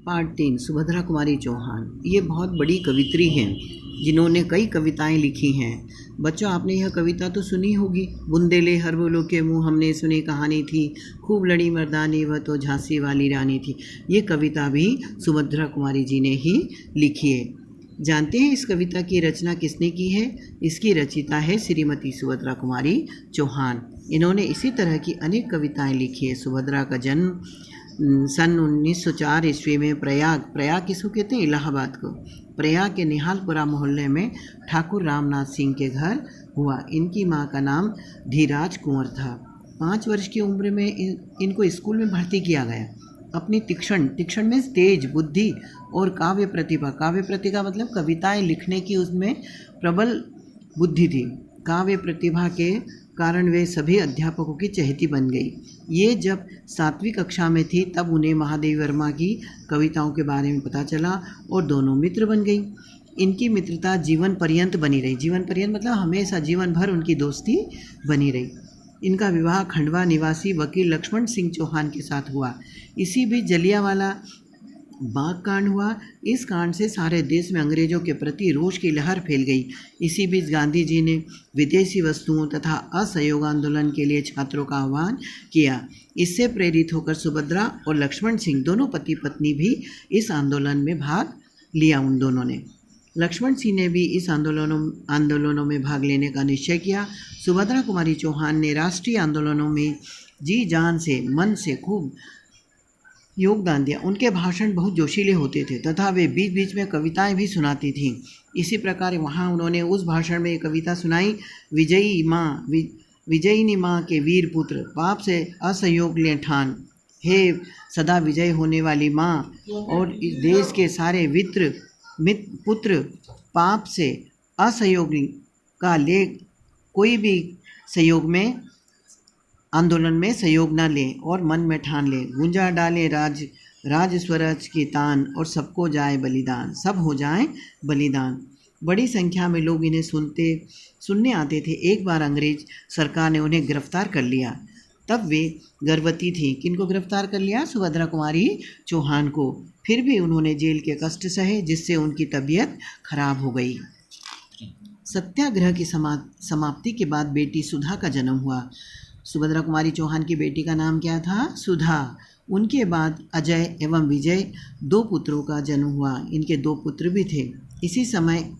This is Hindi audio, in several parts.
पार्ट 3 सुभद्रा कुमारी चौहान। ये बहुत बड़ी कवित्री हैं जिन्होंने कई कविताएं लिखी हैं। बच्चों, आपने यह कविता तो सुनी होगी, बुंदेले हर बोलो के मुँह हमने सुनी कहानी थी, खूब लड़ी मर्दानी वह तो झांसी वाली रानी थी। ये कविता भी सुभद्रा कुमारी जी ने ही लिखी है। जानते हैं इस कविता की रचना किसने की है? इसकी रचिता है श्रीमती सुभद्रा कुमारी चौहान। इन्होंने इसी तरह की अनेक कविताएं लिखी है। सुभद्रा का जन्म सन 1904 ईस्वी में प्रयाग किसको कहते हैं? इलाहाबाद को। प्रयाग के निहालपुरा मोहल्ले में ठाकुर रामनाथ सिंह के घर हुआ। इनकी मां का नाम धीराज कुंवर था। 5 वर्ष की उम्र में इनको स्कूल में भर्ती किया गया। अपनी तीक्ष्ण में तेज बुद्धि और काव्य प्रतिभा मतलब कविताएं लिखने की उसमें प्रबल बुद्धि थी। काव्य प्रतिभा के कारण वे सभी अध्यापकों की चहेती बन गई। ये जब 7वीं कक्षा में थी तब उन्हें महादेवी वर्मा की कविताओं के बारे में पता चला और दोनों मित्र बन गई। इनकी मित्रता जीवन पर्यंत बनी रही। जीवन पर्यंत मतलब हमेशा जीवन भर उनकी दोस्ती बनी रही। इनका विवाह खंडवा निवासी वकील लक्ष्मण सिंह चौहान के साथ हुआ। इसी बीच जलियांवाला बाग कांड हुआ। इस कांड से सारे देश में अंग्रेजों के प्रति रोष की लहर फैल गई। इसी बीच गांधी जी ने विदेशी वस्तुओं तथा असहयोग आंदोलन के लिए छात्रों का आह्वान किया। इससे प्रेरित होकर सुभद्रा और लक्ष्मण सिंह दोनों पति पत्नी भी इस आंदोलन में भाग लिया। उन दोनों ने, लक्ष्मण सिंह ने भी इस आंदोलनों में भाग लेने का निश्चय किया। सुभद्रा कुमारी चौहान ने राष्ट्रीय आंदोलनों में जी जान से मन से खूब योगदान दिया। उनके भाषण बहुत जोशीले होते थे तथा वे बीच बीच में कविताएं भी सुनाती थीं। इसी प्रकार वहाँ उन्होंने उस भाषण में एक कविता सुनाई, विजयिनी माँ के वीर पुत्र पाप से असहयोग ले ठान, हे सदा विजय होने वाली माँ और इस देश के सारे पुत्र पाप से असहयोग का ले, कोई भी सहयोग में आंदोलन में सहयोग न लें और मन में ठान लें, गुंजा डाले राज स्वराज की तान और सबको जाए बलिदान, सब हो जाए बलिदान। बड़ी संख्या में लोग इन्हें सुनने आते थे। एक बार अंग्रेज सरकार ने उन्हें गिरफ्तार कर लिया। तब वे गर्भवती थी। किनको गिरफ्तार कर लिया? सुभद्रा कुमारी चौहान को। फिर भी उन्होंने जेल के कष्ट सहे, जिससे उनकी तबीयत खराब हो गई। सत्याग्रह की समाप्ति के बाद बेटी सुधा का जन्म हुआ। सुभद्रा कुमारी चौहान की बेटी का नाम क्या था? सुधा। उनके बाद अजय एवं विजय 2 पुत्रों का जन्म हुआ। इनके 2 पुत्र भी थे। इसी समय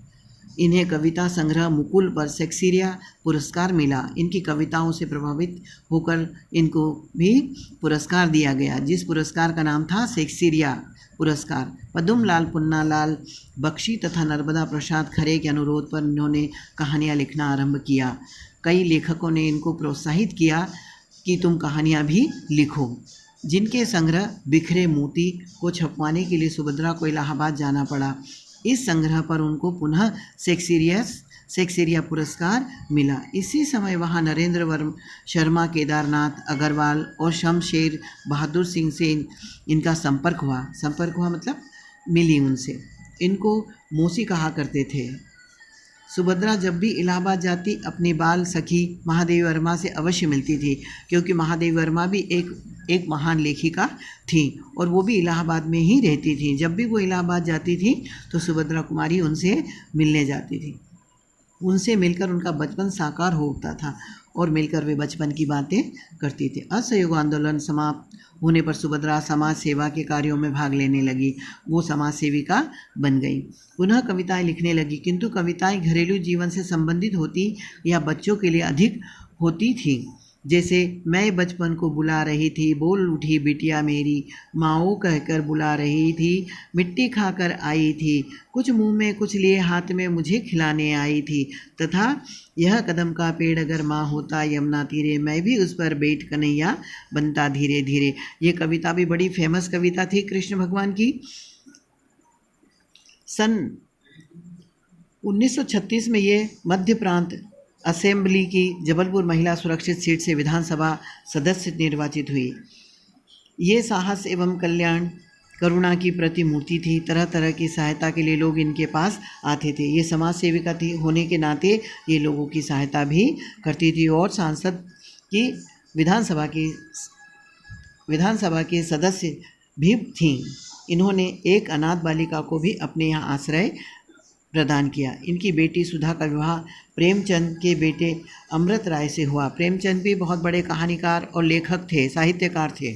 इन्हें कविता संग्रह मुकुल पर शेक्सपियर पुरस्कार मिला। इनकी कविताओं से प्रभावित होकर इनको भी पुरस्कार दिया गया, जिस पुरस्कार का नाम था शेक्सपियर पुरस्कार। पद्मलाल पुन्नालाल बख्शी तथा नर्मदा प्रसाद खरे के अनुरोध पर इन्होंने कहानियाँ लिखना आरंभ किया। कई लेखकों ने इनको प्रोत्साहित किया कि तुम कहानियाँ भी लिखो। जिनके संग्रह बिखरे मोती को छपवाने के लिए सुभद्रा को इलाहाबाद जाना पड़ा। इस संग्रह पर उनको पुनः शेक्सपियर पुरस्कार मिला। इसी समय वहाँ नरेंद्र शर्मा, केदारनाथ अग्रवाल और शमशेर बहादुर सिंह से इनका संपर्क हुआ मतलब मिली उनसे। इनको मौसी कहा करते थे। सुभद्रा जब भी इलाहाबाद जाती अपनी बाल सखी महादेवी वर्मा से अवश्य मिलती थी, क्योंकि महादेवी वर्मा भी एक महान लेखिका थी और वो भी इलाहाबाद में ही रहती थी। जब भी वो इलाहाबाद जाती थी तो सुभद्रा कुमारी उनसे मिलने जाती थी। उनसे मिलकर उनका बचपन साकार हो उठता था और मिलकर वे बचपन की बातें करती थी। असहयोग आंदोलन समाप्त होने पर सुभद्रा समाज सेवा के कार्यों में भाग लेने लगी। वो समाज सेविका बन गई। पुनः कविताएं लिखने लगी, किंतु कविताएं घरेलू जीवन से संबंधित होती या बच्चों के लिए अधिक होती थी। जैसे मैं बचपन को बुला रही थी, बोल उठी बिटिया मेरी, माओ कहकर बुला रही थी, मिट्टी खाकर आई थी, कुछ मुंह में कुछ लिए हाथ में मुझे खिलाने आई थी, तथा यह कदम का पेड़ अगर माँ होता यमुना तीरे, मैं भी उस पर बैठ कन्हैया बनता धीरे धीरे। ये कविता भी बड़ी फेमस कविता थी कृष्ण भगवान की। सन 1936 में ये मध्य प्रांत असेंबली की जबलपुर महिला सुरक्षित सीट से विधानसभा सदस्य निर्वाचित हुई। ये साहस एवं कल्याण करुणा की प्रतिमूर्ति थी। तरह तरह की सहायता के लिए लोग इनके पास आते थे। ये समाज सेविका थी होने के नाते ये लोगों की सहायता भी करती थी और सांसद की विधानसभा की सदस्य भी थीं। इन्होंने एक अनाथ बालिका को भी अपने यहाँ आश्रय प्रदान किया। इनकी बेटी सुधा का विवाह प्रेमचंद के बेटे अमृत राय से हुआ। प्रेमचंद भी बहुत बड़े कहानीकार और लेखक थे, साहित्यकार थे।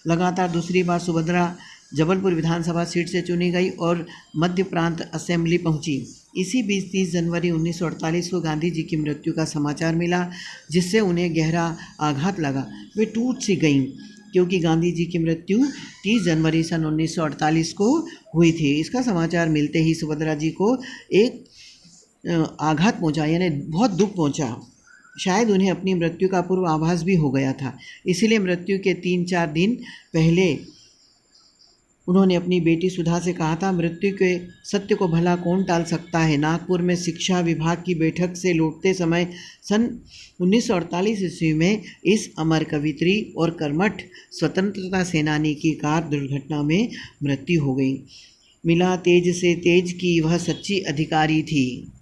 लगातार दूसरी बार सुभद्रा जबलपुर विधानसभा सीट से चुनी गई और मध्य प्रांत असेंबली पहुंची। इसी बीच 30 जनवरी 1948 को गांधी जी की मृत्यु का समाचार मिला, जिससे उन्हें गहरा आघात लगा। वे टूट सी गईं, क्योंकि गांधी जी की मृत्यु 30 जनवरी सन 1948 को हुई थी। इसका समाचार मिलते ही सुभद्रा जी को एक आघात पहुंचा, यानी बहुत दुख पहुंचा। शायद उन्हें अपनी मृत्यु का पूर्व आभास भी हो गया था। इसीलिए मृत्यु के 3-4 दिन पहले उन्होंने अपनी बेटी सुधा से कहा था, मृत्यु के सत्य को भला कौन टाल सकता है। नागपुर में शिक्षा विभाग की बैठक से लौटते समय सन 1948 ईस्वी में इस अमर कवित्री और कर्मठ स्वतंत्रता सेनानी की कार दुर्घटना में मृत्यु हो गई। मिला तेज से तेज की वह सच्ची अधिकारी थी।